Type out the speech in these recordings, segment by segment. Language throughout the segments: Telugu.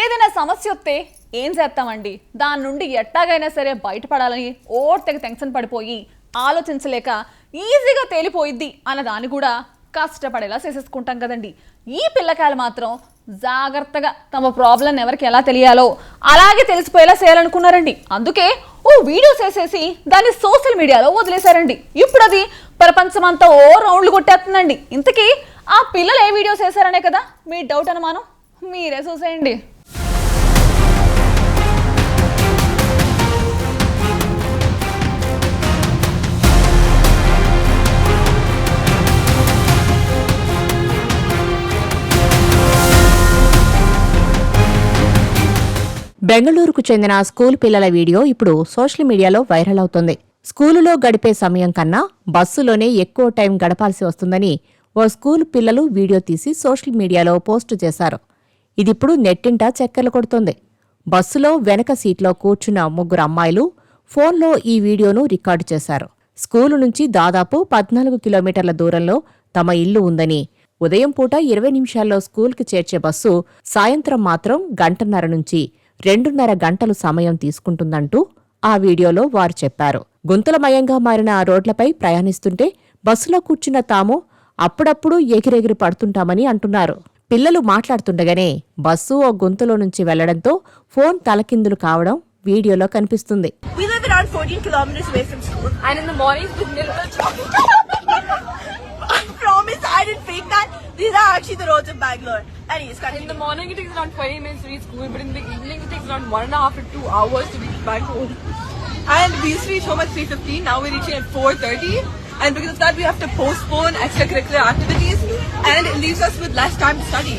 ఏదైనా సమస్య వస్తే ఏం చేస్తామండి, దాని నుండి ఎట్టాగైనా సరే బయటపడాలని తెగ టెన్షన్ పడిపోయి ఆలోచించలేక ఈజీగా తేలిపోయిద్ది అన్న దాన్ని కూడా కష్టపడేలా చేసేసుకుంటాం కదండి. ఈ పిల్లకాయలు మాత్రం జాగ్రత్తగా తమ ప్రాబ్లం ఎవరికి ఎలా తెలియాలో అలాగే తెలిసిపోయేలా చేయాలనుకున్నారండి. అందుకే వీడియో చేసేసి దాన్ని సోషల్ మీడియాలో వదిలేశారండి. ఇప్పుడు అది ప్రపంచమంతా రౌండ్లు కొట్టేస్తుందండి. ఇంతకీ ఆ పిల్లలు ఏ వీడియో చేశారనే కదా మీ డౌట్ అనుమానం. మీరే చూసేయండి. బెంగళూరుకు చెందిన స్కూల్ పిల్లల వీడియో ఇప్పుడు సోషల్ మీడియాలో వైరల్ అవుతోంది. స్కూలులో గడిపే సమయం కన్నా బస్సులోనే ఎక్కువ టైం గడపాల్సి వస్తుందని ఓ స్కూల్ పిల్లలు వీడియో తీసి సోషల్ మీడియాలో పోస్టు చేశారు. ఇదిప్పుడు నెట్టింట చక్కర్లు కొడుతోంది. బస్సులో వెనక సీట్లో కూర్చున్న ముగ్గురు అమ్మాయిలు ఫోన్లో ఈ వీడియోను రికార్డు చేశారు. స్కూలు నుంచి దాదాపు 14 కిలోమీటర్ల దూరంలో తమ ఇల్లు ఉందని, ఉదయం పూట 20 నిమిషాల్లో స్కూల్కి చేర్చే బస్సు సాయంత్రం మాత్రం గంటన్నర నుంచి 2.5 గంటలు సమయం తీసుకుంటుందంటూ ఆ వీడియోలో వారు చెప్పారు. గుంతలమయంగా మారిన ఆ రోడ్లపై ప్రయాణిస్తుంటే బస్సులో కూర్చున్న తాము అప్పుడప్పుడు ఎగిరెగిరి పడుతుంటామని అంటున్నారు. పిల్లలు మాట్లాడుతుండగానే బస్సు ఓ గుంతలో నుంచి వెళ్లడంతో ఫోన్ తలకిందులు కావడం వీడియోలో కనిపిస్తుంది. These are actually the roads of Bangalore. Anyways, in the morning it takes around 20 minutes to reach school, but in the evening it takes around 1.5 to 2 hours to reach back home. And we used to reach home at 3:15, now we're reaching at 4:30. And because of that we have to postpone extracurricular activities and it leaves us with less time to study.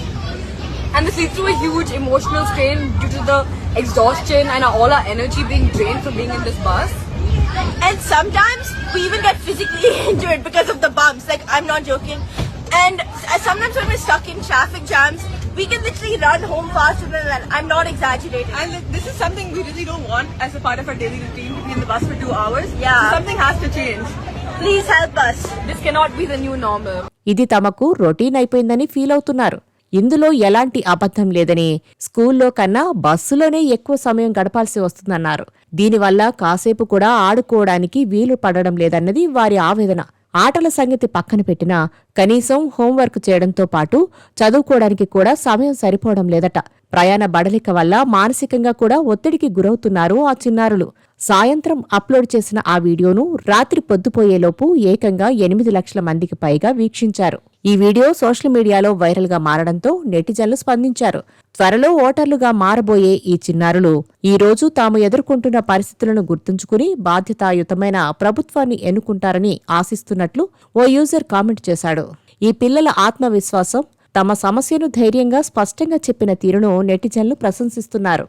And this leads to a huge emotional strain due to the exhaustion and all our energy being drained from being in this bus. And sometimes we even get physically injured because of the bumps. Like, I'm not joking. And sometimes when we're stuck in traffic jams, we can literally run home faster than that. I'm not exaggerating. And this is something we really don't want as a part of our daily routine, to be in the bus for 2 hours. Yeah. So something has to change. Please help us. This cannot be the new normal. ఇది తమకు రొటీన్ అయిపోయిందని ఫీల్ అవుతున్నారు. ఇందులో ఎలాంటి అబద్ధం లేదని, స్కూల్లో కన్నా బస్సులోనే ఎక్కువ సమయం గడపాల్సి వస్తుందన్నారు. దీనివల్ల కాసేపు కూడా ఆడుకోవడానికి వీలు పడడం లేదన్నది వారి ఆవేదన. ఆటల సంగతి పక్కన పెట్టినా కనీసం హోంవర్క్ చేయడంతో పాటు చదువుకోవడానికి కూడా సమయం సరిపోవడం లేదట. ప్రయాణ బడలిక వల్ల మానసికంగా కూడా ఒత్తిడికి గురవుతున్నారు ఆ చిన్నారులు. సాయంత్రం అప్లోడ్ చేసిన ఆ వీడియోను రాత్రి పొద్దుపోయేలోపు ఏకంగా 8 లక్షల మందికి పైగా వీక్షించారు. ఈ వీడియో సోషల్ మీడియాలో వైరల్గా మారడంతో నెటిజన్లు స్పందించారు. త్వరలో ఓటర్లుగా మారబోయే ఈ చిన్నారులు ఈ రోజు తాము ఎదుర్కొంటున్న పరిస్థితులను గుర్తుంచుకుని బాధ్యతాయుతమైన ప్రభుత్వాన్ని ఎన్నుకుంటారని ఆశిస్తున్నట్లు ఓ యూజర్ కామెంట్ చేశాడు. ఈ పిల్లల ఆత్మవిశ్వాసం, తమ సమస్యను ధైర్యంగా స్పష్టంగా చెప్పిన తీరును నెటిజన్లు ప్రశంసిస్తున్నారు.